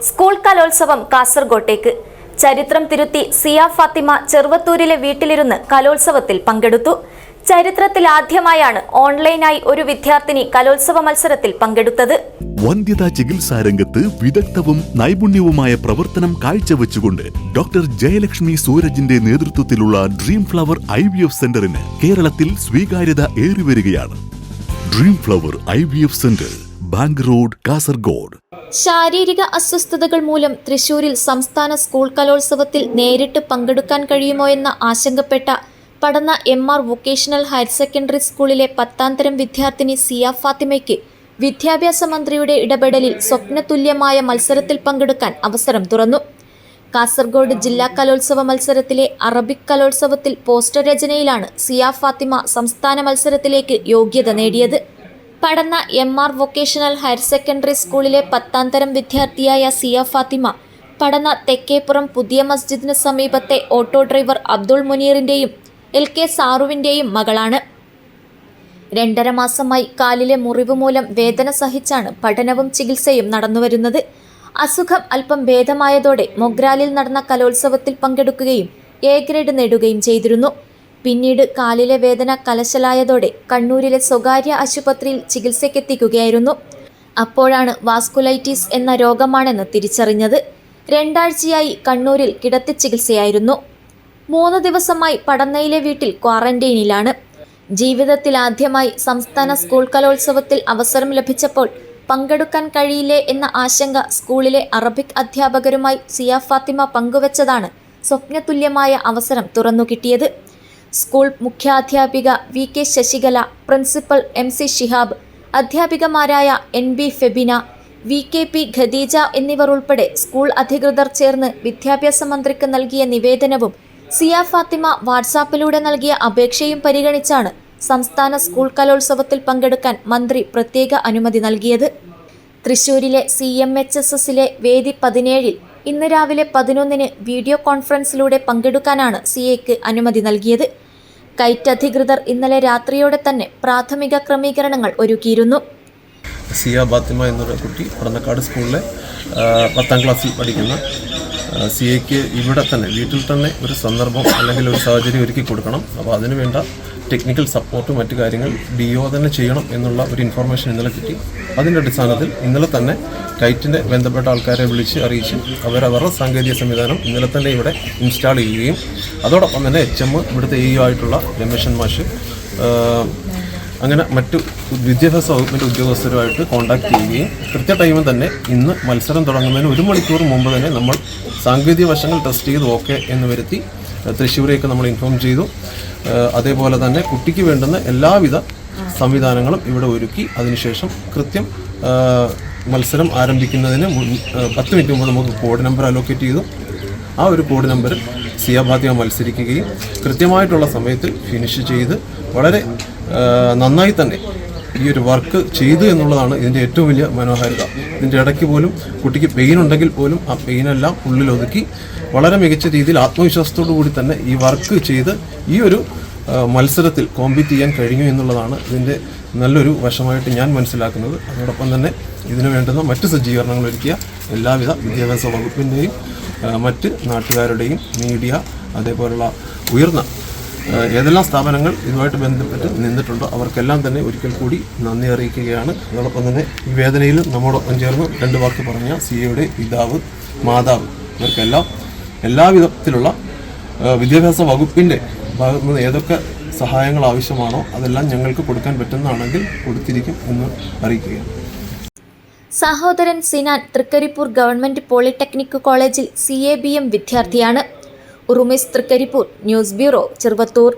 School കലോത്സവം കാസർഗോട്ടേക്ക്. ചരിത്രം തിരുത്തി സിയ ഫാത്തിമ ചെറുവത്തൂരിലെ വീട്ടിലിരുന്ന് കലോത്സവത്തിൽ പങ്കെടുത്തു. ചരിത്രത്തിൽ ആദ്യമായാണ് ഓൺലൈനായി ഒരു വിദ്യാർത്ഥിനി കലോത്സവ മത്സരത്തിൽ പങ്കെടുത്തത്. വന്ധ്യതാ ചികിത്സാ രംഗത്ത് വിദഗ്ധവും നൈപുണ്യവുമായ പ്രവർത്തനം കാഴ്ചവെച്ചുകൊണ്ട് ഡോക്ടർ ജയലക്ഷ്മി സൂരജിന്റെ നേതൃത്വത്തിലുള്ള ഡ്രീം ഫ്ലവർ IVF സെന്ററിന് കേരളത്തിൽ സ്വീകാര്യത ഏറിവരികയാണ്. Dream flower IVF centre, bank road, Kasaragod. ശാരീരിക അസ്വസ്ഥതകൾ മൂലം തൃശൂരിൽ സംസ്ഥാന സ്കൂൾ കലോത്സവത്തിൽ നേരിട്ട് പങ്കെടുക്കാൻ കഴിയുമോ എന്ന ആശങ്കപ്പെട്ട പടന്ന MR വൊക്കേഷണൽ ഹയർ സെക്കൻഡറി സ്കൂളിലെ 10ാം തരം വിദ്യാർത്ഥിനി സിയ ഫാത്തിമയ്ക്ക് വിദ്യാഭ്യാസ മന്ത്രിയുടെ ഇടപെടലിൽ സ്വപ്നതുല്യമായ മത്സരത്തിൽ പങ്കെടുക്കാൻ അവസരം തുറന്നു. കാസർഗോഡ് ജില്ലാ കലോത്സവ മത്സരത്തിലെ അറബിക് കലോത്സവത്തിൽ പോസ്റ്റർ രചനയിലാണ് സിയ ഫാത്തിമ സംസ്ഥാന മത്സരത്തിലേക്ക് യോഗ്യത നേടിയത്. പടന്ന MR വൊക്കേഷണൽ ഹയർ സെക്കൻഡറി സ്കൂളിലെ 10ാം തരം വിദ്യാർത്ഥിയായ സിയ ഫാത്തിമ പടന്ന തെക്കേപ്പുറം പുതിയ മസ്ജിദിന് സമീപത്തെ ഓട്ടോ ഡ്രൈവർ അബ്ദുൾ മുനീറിൻ്റെയും LK സാറുവിൻ്റെയും മകളാണ്. 2.5 മാസമായി കാലിലെ മുറിവ് മൂലം വേദന സഹിച്ചാണ് പഠനവും ചികിത്സയും നടന്നുവരുന്നത്. അസുഖം അല്പം ഭേദമായതോടെ മൊഗ്രാലിൽ നടന്ന കലോത്സവത്തിൽ പങ്കെടുക്കുകയും A ഗ്രേഡ് നേടുകയും ചെയ്തിരുന്നു. പിന്നീട് കാലിലെ വേദന കലശലായതോടെ കണ്ണൂരിലെ സ്വകാര്യ ആശുപത്രിയിൽ ചികിത്സയ്ക്കെത്തിക്കുകയായിരുന്നു. അപ്പോഴാണ് വാസ്കുലൈറ്റിസ് എന്ന രോഗമാണെന്ന് തിരിച്ചറിഞ്ഞത്. 2 ആഴ്ചയായി കണ്ണൂരിൽ കിടത്തി ചികിത്സയായിരുന്നു. 3 ദിവസമായി പടന്നയിലെ വീട്ടിൽ ക്വാറന്റൈനിലാണ്. ജീവിതത്തിൽ ആദ്യമായി സംസ്ഥാന സ്കൂൾ കലോത്സവത്തിൽ അവസരം ലഭിച്ചപ്പോൾ പങ്കെടുക്കാൻ കഴിയില്ലേ എന്ന ആശങ്ക സ്കൂളിലെ അറബിക് അധ്യാപകരുമായി സിയ ഫാത്തിമ പങ്കുവച്ചതാണ് സ്വപ്നതുല്യമായ അവസരം തുറന്നുകിട്ടിയത്. സ്കൂൾ മുഖ്യാധ്യാപിക VK Sasikala, principal MC Shihab, അധ്യാപികമാരായ NB ഫെബിന, VKP ഖദീജ എന്നിവർ ഉൾപ്പെടെ സ്കൂൾ അധികൃതർ ചേർന്ന് വിദ്യാഭ്യാസ മന്ത്രിക്ക് നൽകിയ നിവേദനവും സിയ ഫാത്തിമ വാട്സാപ്പിലൂടെ നൽകിയ അപേക്ഷയും പരിഗണിച്ചാണ് സംസ്ഥാന സ്കൂൾ കലോത്സവത്തിൽ പങ്കെടുക്കാൻ മന്ത്രി പ്രത്യേക അനുമതി നൽകിയത്. തൃശൂരിലെ CMHSSലെ വേദി 17-ൽ ഇന്ന് രാവിലെ 11-ന് വീഡിയോ കോൺഫറൻസിലൂടെ പങ്കെടുക്കാനാണ് സിയയ്ക്ക് അനുമതി നൽകിയത്. കൈറ്റ് അധികൃതർ ഇന്നലെ രാത്രിയോടെ തന്നെ പ്രാഥമിക ക്രമീകരണങ്ങൾ ഒരുക്കിയിരുന്നു. സിയ ഫാത്തിമ എന്നൊരു കുട്ടി പടന്നക്കാട് സ്കൂളിലെ 10ാം ക്ലാസ്സിൽ പഠിക്കുന്ന സിയയ്ക്ക് ഇവിടെ തന്നെ വീട്ടിൽ തന്നെ ഒരു സന്ദർഭം അല്ലെങ്കിൽ ഒരു സാഹചര്യം ഒരുക്കി കൊടുക്കണം. അപ്പോൾ അതിന് വേണ്ട ടെക്നിക്കൽ സപ്പോർട്ടും മറ്റു കാര്യങ്ങൾ DO തന്നെ ചെയ്യണം എന്നുള്ള ഒരു ഇൻഫർമേഷൻ ഇന്നലെ കിട്ടി. അതിൻ്റെ അടിസ്ഥാനത്തിൽ ഇന്നലെ തന്നെ കൈറ്റിൻ്റെ ബന്ധപ്പെട്ട ആൾക്കാരെ വിളിച്ച് അറിയിച്ച് അവരവരുടെ സാങ്കേതിക സംവിധാനം ഇന്നലെ തന്നെ ഇവിടെ ഇൻസ്റ്റാൾ ചെയ്യുകയും അതോടൊപ്പം തന്നെ HM ഇവിടുത്തെ AU ആയിട്ടുള്ള രമേശൻ മാഷ് അങ്ങനെ മറ്റു വിദ്യാഭ്യാസ വകുപ്പിൻ്റെ ഉദ്യോഗസ്ഥരുമായിട്ട് കോൺടാക്ട് ചെയ്യുകയും കൃത്യ ടൈമിൽ തന്നെ ഇന്ന് മത്സരം തുടങ്ങുന്നതിന് 1 മണിക്കൂർ മുമ്പ് തന്നെ നമ്മൾ സാങ്കേതിക വശങ്ങൾ ടെസ്റ്റ് ചെയ്ത് ഓക്കെ എന്ന് വരുത്തി തൃശ്ശൂരേക്ക് നമ്മൾ ഇൻഫോം ചെയ്തു. അതേപോലെ തന്നെ കുട്ടിക്ക് വേണ്ടുന്ന എല്ലാവിധ സംവിധാനങ്ങളും ഇവിടെ ഒരുക്കി അതിനുശേഷം കൃത്യം മത്സരം ആരംഭിക്കുന്നതിന് 10 മിനിറ്റ് മുമ്പ് നമുക്ക് കോഡ് നമ്പർ അലോക്കേറ്റ് ചെയ്തു. ആ ഒരു കോഡ് നമ്പറിൽ സിയ ഫാത്തിമ മത്സരിക്കുകയും കൃത്യമായിട്ടുള്ള സമയത്തിൽ ഫിനിഷ് ചെയ്ത് വളരെ നന്നായി തന്നെ ഈ ഒരു വർക്ക് ചെയ്തു എന്നുള്ളതാണ് ഇതിൻ്റെ ഏറ്റവും വലിയ മനോഹാരിത. ഇതിൻ്റെ ഇടയ്ക്ക് പോലും കുട്ടിക്ക് പെയിൻ ഉണ്ടെങ്കിൽ പോലും ആ പെയിനെല്ലാം ഉള്ളിലൊതുക്കി വളരെ മികച്ച രീതിയിൽ ആത്മവിശ്വാസത്തോടു കൂടി തന്നെ ഈ വർക്ക് ചെയ്ത് ഈ ഒരു മത്സരത്തിൽ കോമ്പീറ്റ് ചെയ്യാൻ കഴിഞ്ഞു എന്നുള്ളതാണ് ഇതിൻ്റെ നല്ലൊരു വശമായിട്ട് ഞാൻ മനസ്സിലാക്കുന്നത്. അതോടൊപ്പം തന്നെ ഇതിനു വേണ്ടുന്ന മറ്റ് സജ്ജീകരണങ്ങൾ ഒരുക്കിയ എല്ലാവിധ വിദ്യാഭ്യാസ വകുപ്പിൻ്റെയും മറ്റ് നാട്ടുകാരുടെയും മീഡിയ അതേപോലുള്ള ഉയർന്ന ഏതെല്ലാം സ്ഥാപനങ്ങൾ ഇതുമായിട്ട് ബന്ധപ്പെട്ട് നിന്നിട്ടുണ്ടോ അവർക്കെല്ലാം തന്നെ ഒരിക്കൽ കൂടി നന്ദി അറിയിക്കുകയാണ്. അതോടൊപ്പം തന്നെ ഈ വേദനയിൽ നമ്മോടൊപ്പം ചേർന്ന് 2 വാക്ക് പറഞ്ഞ സിയയുടെ പിതാവ്, മാതാവ് ഇവർക്കെല്ലാം എല്ലാവിധത്തിലുള്ള വിദ്യാഭ്യാസ വകുപ്പിൻ്റെ ഭാഗത്തു നിന്ന് ഏതൊക്കെ സഹായങ്ങൾ ആവശ്യമാണോ അതെല്ലാം ഞങ്ങൾക്ക് കൊടുക്കാൻ പറ്റുന്നതാണെങ്കിൽ കൊടുത്തിരിക്കും എന്ന് അറിയിക്കുകയാണ്. സഹോദരൻ സിനാൻ തൃക്കരിപ്പൂർ ഗവൺമെന്റ് പോളിടെക്നിക് കോളേജിൽ CA BM വിദ്യാർത്ഥിയാണ്. ഉറുമിസ് തൃക്കരിപ്പൂർ, ന്യൂസ് ബ്യൂറോ, ചെറുവത്തൂർ.